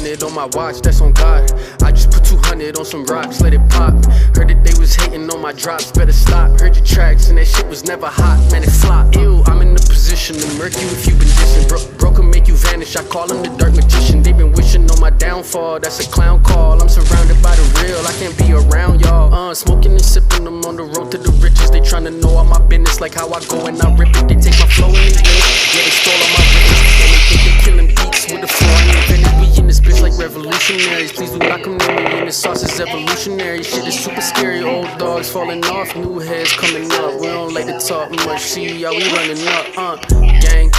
100 on my watch, that's on God. I just put 200 on some rocks, let it pop. Heard that they was hating on my drops, better stop. Heard your tracks and that shit was never hot, man, it flop. Ew, I'm in the position to murk you if you been dissing. Broke and make you vanish, I call him the dark magician. They been wishing on my downfall, that's a clown call. I'm surrounded by the real, I can't be around y'all. Smoking and sipping, I'm on the road to the riches. They tryna know all my business, like how I go and I rip it. They take my flow and they win it. Yeah, they stole all my riches, and they think they killing beats with the floor I invented. We in this bitch like revolutionaries. Please do not come near me, and this sauce is evolutionary. Shit is super scary, old dogs falling off, new heads coming up. We don't like to talk much, see how we running up. Gang,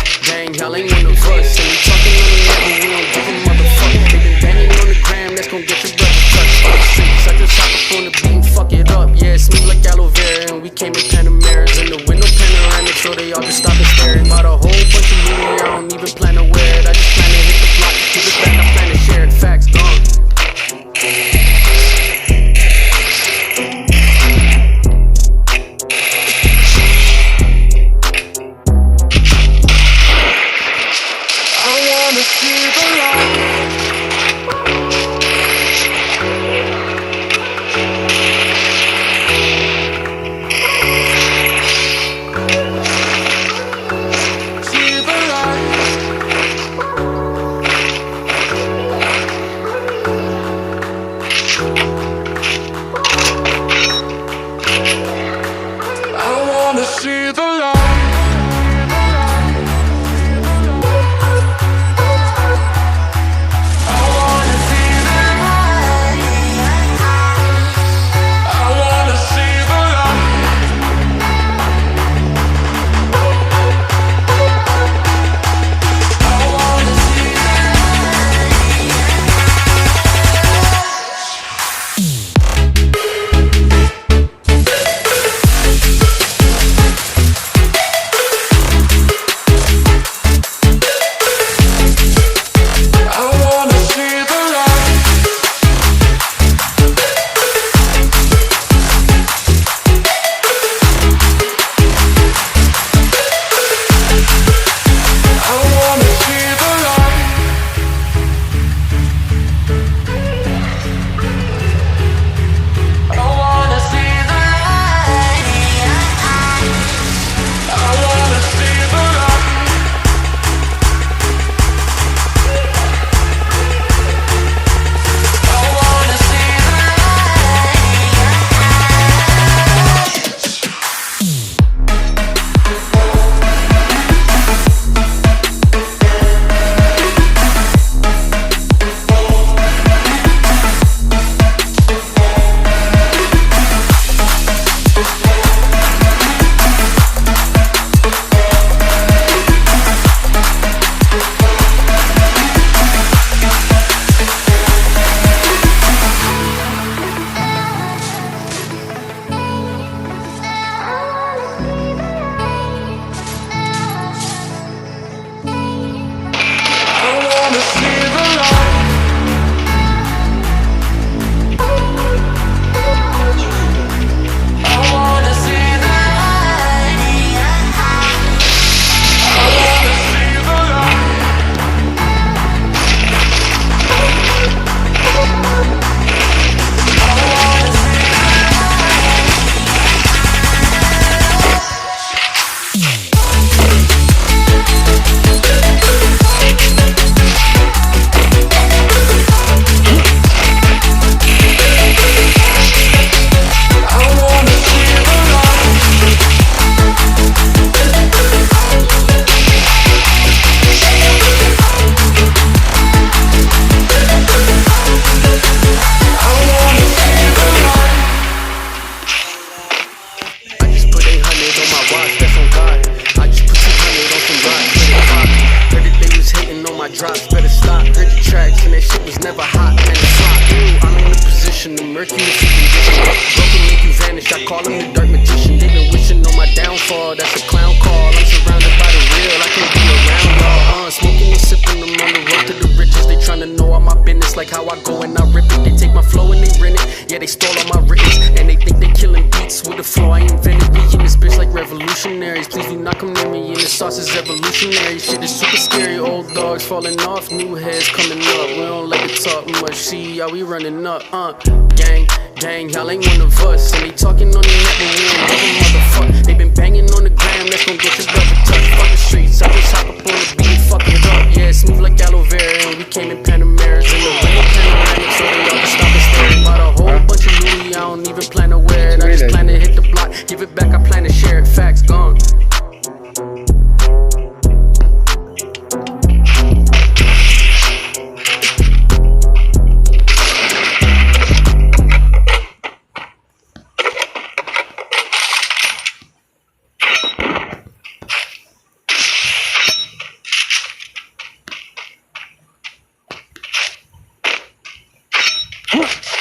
y'all ain't one of us. And we talking on the net, but we don't give a motherfucker. They been banging on the gram, that's gon' get your brother touched. All the streets, I just hop up on the beat and fuck it up. Yeah, it smooth like aloe vera, and we came in Panameras. In the window panoramic, so they all just stop and staring. Bought a whole bunch of movie, I don't even plan to wear it. I just plan to hit the block, keep it back, I plan to share it. Facts, gone. drops, better stop. Heard your tracks and that shit was never hot, man, it's flop. I'm in the position to murk you if you can get it. Broken make you vanish, I call him the dark magician. They been wishing on my downfall, that's a clown call. I'm surrounded by the real, I can't be around y'all. Smoking and sipping, I'm on the road to the riches. They tryna know all my business, like how I go and I rip it. They take my flow and they rent it, yeah, they stole all my riches. And they think they killing beats with the flow I invented. We in this bitch like revolution. revolutionaries. Please do not come near me, and the sauce is evolutionary. Shit is super scary, old dogs falling off, new heads coming up. We don't like to talk much, see how we running up. Gang, y'all ain't one of us. And they talking on the net, but we don't give a motherfucker. They been banging on the gram, that's gon' get your double touch. Fuck the streets, I just hop up on the beat, fuck it up. Yeah, smooth like aloe vera, and we came in Panameras. And the rain panoramic, so they all can stop and stare. Bought a whole bunch of Louis, I don't even plan to wear it. I just plan to hit the block, give it back, I plan to share it. Facts gone. Huh.